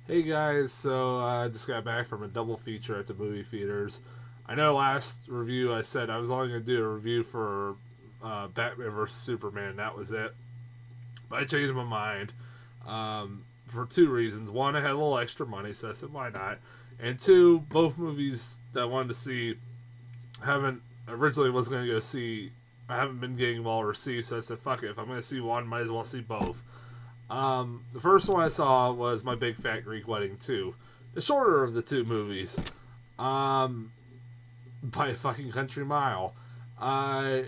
Hey guys, so I just got back from a double feature at the movie theaters. I know last review I said I was only going to do a review for Batman vs. Superman, that was it. But I changed my mind for two reasons. One, I had a little extra money, so I said, why not? And two, both movies that I wanted to see haven't originally was going to go see. I haven't been getting well received, so I said, fuck it. If I'm going to see one, might as well see both. The first one I saw was My Big Fat Greek Wedding 2. The shorter of the two movies. Um, by a fucking country mile. Uh,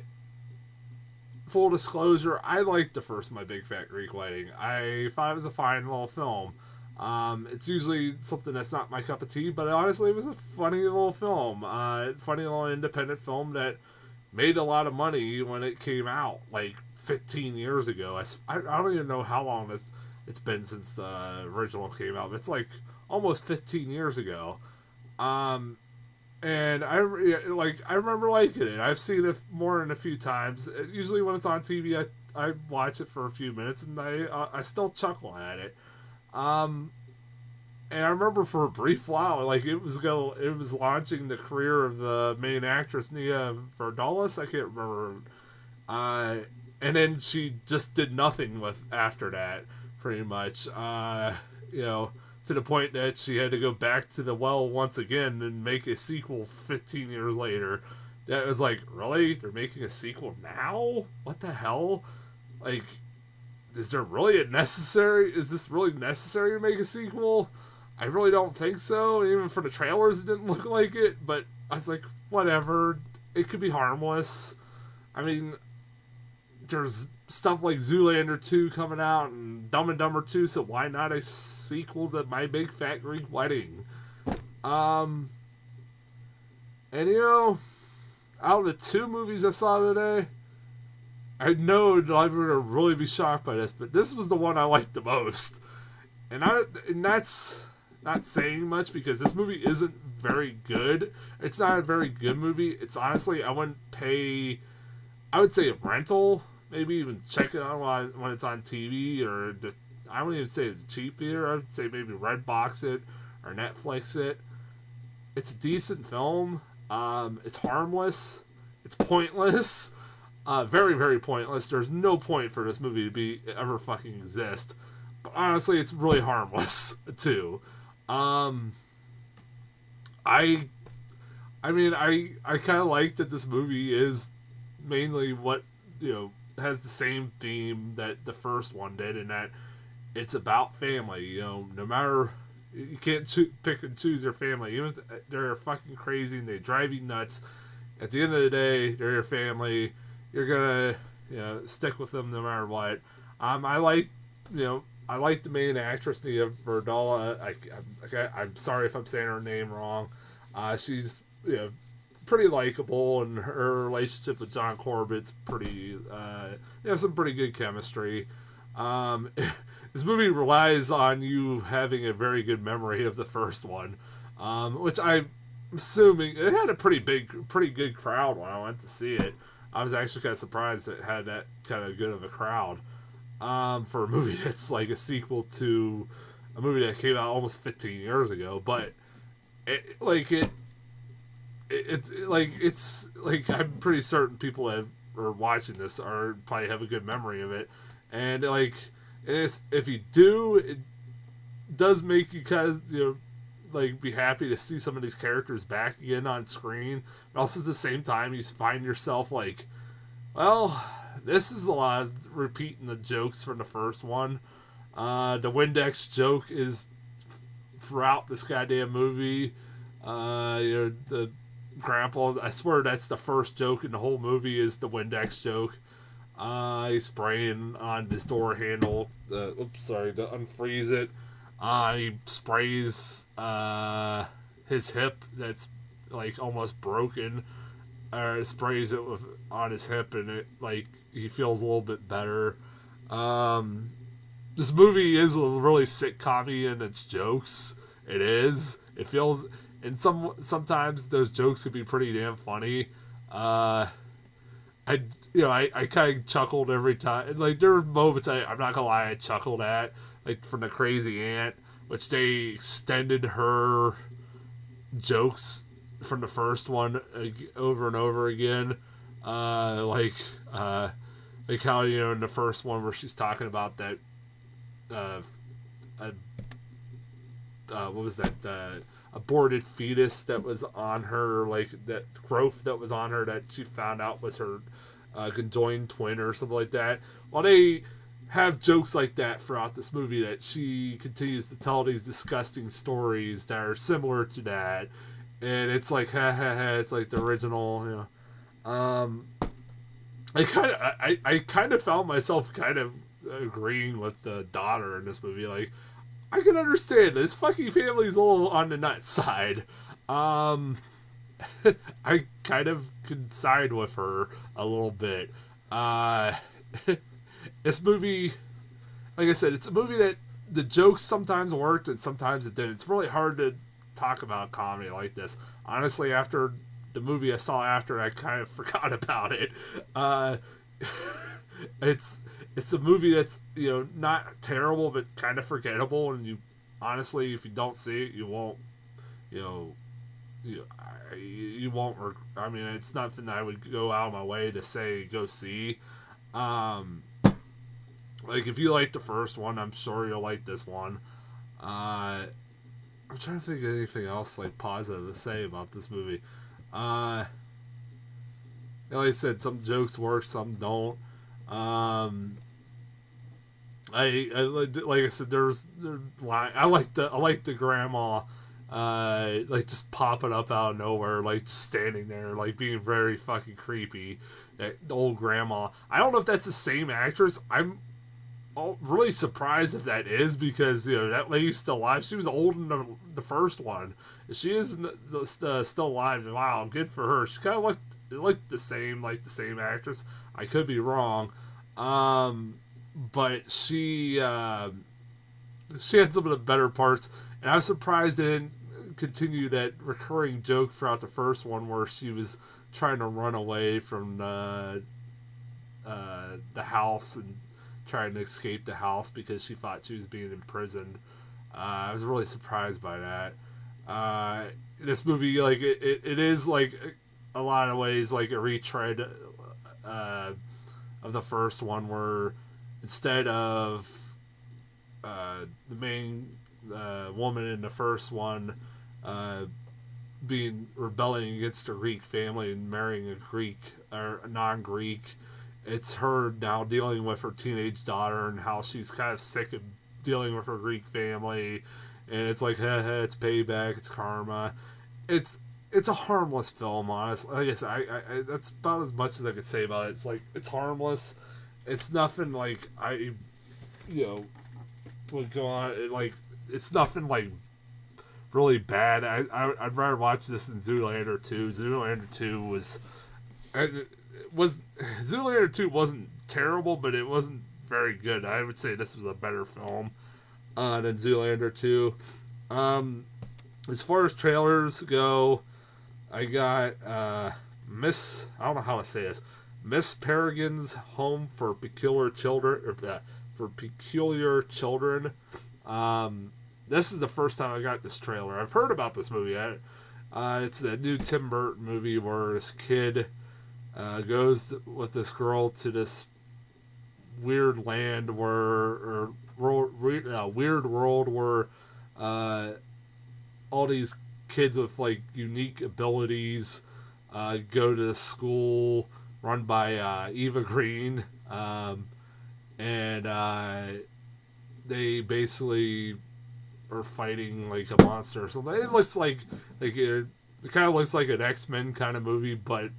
Full disclosure, I liked the first My Big Fat Greek Wedding. I thought it was a fine little film. It's usually something that's not my cup of tea, but honestly, it was a funny little film. Funny little independent film that made a lot of money when it came out, like 15 years ago. I don't even know how long it's been since the original came out. But it's like almost 15 years ago. Um, and I remember liking it. I've seen it more than a few times. Usually when it's on TV, I watch it for a few minutes and I still chuckle at it. Um, and I remember for a brief while, like it was launching the career of the main actress Nia Vardalos. I can't remember. Uh, and then she just did nothing with after that, pretty much. You know, to the point that she had to go back to the well once again and make a sequel 15 years later. That was like, really? They're making a sequel now? What the hell? Like, is there really a necessary? Is this really necessary to make a sequel? I really don't think so. Even for the trailers, it didn't look like it. But I was like, whatever. It could be harmless. I mean, there's stuff like Zoolander 2 coming out and Dumb and Dumber 2, so why not a sequel to My Big Fat Greek Wedding? Um, and out of the two movies I saw today, I know I'm going to really be shocked by this, but this was the one I liked the most. And that's not saying much because this movie isn't very good. It's not a very good movie. It's honestly, I wouldn't pay, I would say a rental, maybe even check it out when it's on TV or just, I wouldn't even say the cheap theater. I would say maybe Redbox it or Netflix it. It's a decent film. It's harmless. It's pointless. Very, very pointless. There's no point for this movie to be ever fucking exist. But honestly, it's really harmless too. Um, I, I kind of like that this movie is mainly what has the same theme that the first one did, in that it's about family. No matter, you can't pick and choose your family. Even if they're fucking crazy and they drive you nuts, at the end of the day, they're your family. You're gonna stick with them no matter what. I like I like the main actress Nia Verdala. I'm sorry if I'm saying her name wrong. She's pretty likable, and her relationship with John Corbett's pretty. They have some pretty good chemistry. Um, this movie relies on you having a very good memory of the first one, which I'm assuming it had a pretty good crowd when I went to see it. I was actually kind of surprised it had that kind of good of a crowd for a movie that's like a sequel to a movie that came out almost 15 years ago. But it's like I'm pretty certain people that are watching this are probably have a good memory of it, and if you do, it does make you kind of like be happy to see some of these characters back again on screen. But also at the same time, you find yourself like, well, this is a lot of repeating the jokes from the first one. The Windex joke is throughout this goddamn movie. The grandpa, I swear that's the first joke in the whole movie is the Windex joke. He's spraying on this door handle. To unfreeze it. He sprays his hip that's like almost broken, or sprays it on his hip, and it like he feels a little bit better. This movie is a really sitcom-y in its jokes. It is. It feels, and sometimes those jokes can be pretty damn funny. I kind of chuckled every time. Like there were moments I'm not gonna lie, I chuckled at, like from the crazy aunt which they extended her jokes from the first one over and over again. Like how, in the first one where she's talking about that, what was that, aborted fetus that was on her, like that growth that was on her that she found out was her conjoined twin or something like that. Well, they have jokes like that throughout this movie that she continues to tell these disgusting stories that are similar to that, and it's like ha ha ha, it's like the original. I kind of found myself kind of agreeing with the daughter in this movie. Like, I can understand this fucking family's a little on the nut side. I kind of could side with her a little bit. This movie, like I said, it's a movie that the jokes sometimes worked and sometimes it didn't. It's really hard to talk about comedy like this. Honestly, after the movie I saw after, I kind of forgot about it. It's a movie that's, not terrible but kind of forgettable, and you honestly, if you don't see it, you won't, you won't. I mean, it's nothing that I would go out of my way to say go see. Like, if you like the first one, I'm sure you'll like this one. I'm trying to think of anything else like positive to say about this movie. Like I said, some jokes work, some don't. Like I said, I like the grandma, like just popping up out of nowhere, like just standing there, like being very fucking creepy. That old grandma. I don't know if that's the same actress. I'm really surprised if that is, because that lady's still alive. She was old in the first one. She is still alive. Wow, good for her. She kind of looked the same, like the same actress. I could be wrong, but she had some of the better parts, and I was surprised they didn't continue that recurring joke throughout the first one where she was trying to run away from the house and trying to escape the house because she thought she was being imprisoned. I was really surprised by that. This movie, like, it is, like, a lot of ways, like, a retread of the first one, where instead of the main woman in the first one being rebelling against a Greek family and marrying a Greek or a non-Greek, it's her now dealing with her teenage daughter and how she's kind of sick of dealing with her Greek family, and it's like, it's payback, it's karma. It's a harmless film, honestly. Like I said, I that's about as much as I could say about it. It's like, it's harmless. It's nothing like would go on. Like, it's nothing like really bad. I'd rather watch this than Zoolander 2. Zoolander 2 was Zoolander 2 wasn't terrible, but it wasn't very good. I would say this was a better film than Zoolander 2. As far as trailers go, I got I don't know how to say this, Miss Peregrine's Home for Peculiar Children, this is the first time I got this trailer. I've heard about this movie. It's a new Tim Burton movie where this kid goes with this girl to this weird land weird world where all these kids with like unique abilities go to school run by Eva Green, and they basically are fighting like a monster or something. It looks like it kind of looks like an X-Men kind of movie, but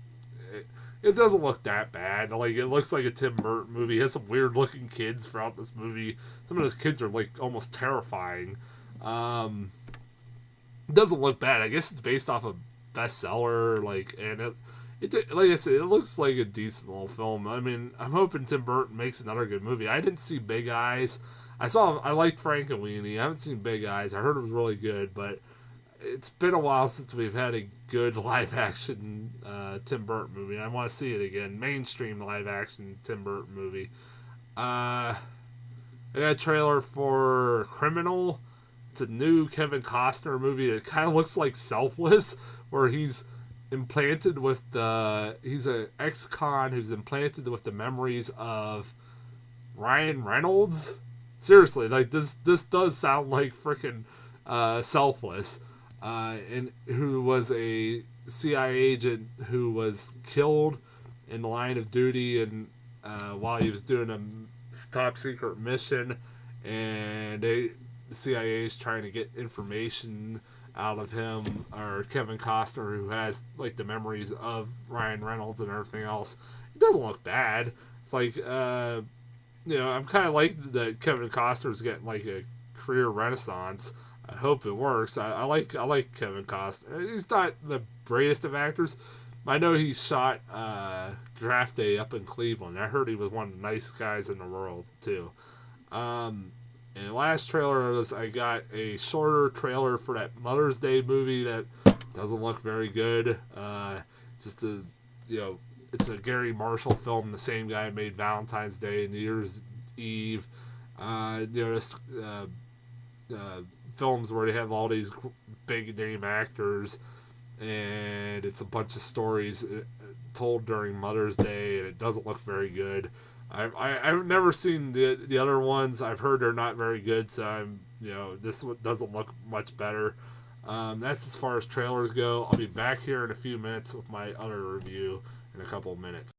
it doesn't look that bad. Like, it looks like a Tim Burton movie. It has some weird looking kids throughout this movie. Some of those kids are like almost terrifying. It doesn't look bad. I guess it's based off a bestseller, like, and it like I said, it looks like a decent little film. I mean, I'm hoping Tim Burton makes another good movie. I didn't see Big Eyes. I liked Frankenweenie. I haven't seen Big Eyes. I heard it was really good, but it's been a while since we've had a good live action Tim Burton movie. I want to see it again. Mainstream live action Tim Burton movie. I got a trailer for Criminal. It's a new Kevin Costner movie that kind of looks like Selfless, where he's implanted with the he's an ex-con who's implanted with the memories of Ryan Reynolds. Seriously, like this does sound like freaking Selfless, and who was a CIA agent who was killed in the line of duty and while he was doing a top secret mission, and the CIA is trying to get information out of him or Kevin Costner, who has like the memories of Ryan Reynolds and everything else. It doesn't look bad. It's like I'm kind of like that Kevin Costner's getting like a career renaissance. I hope it works. I like Kevin Costner. He's not the greatest of actors. I know he shot Draft Day up in Cleveland. I heard he was one of the nicest guys in the world too. And the last trailer was I got a shorter trailer for that Mother's Day movie that doesn't look very good. Just a it's a Gary Marshall film. The same guy made Valentine's Day and New Year's Eve. This films where they have all these big name actors, and it's a bunch of stories told during Mother's Day, and it doesn't look very good. I've never seen the other ones. I've heard they're not very good, so this one doesn't look much better. That's as far as trailers go. I'll be back here in a few minutes with my other review in a couple of minutes.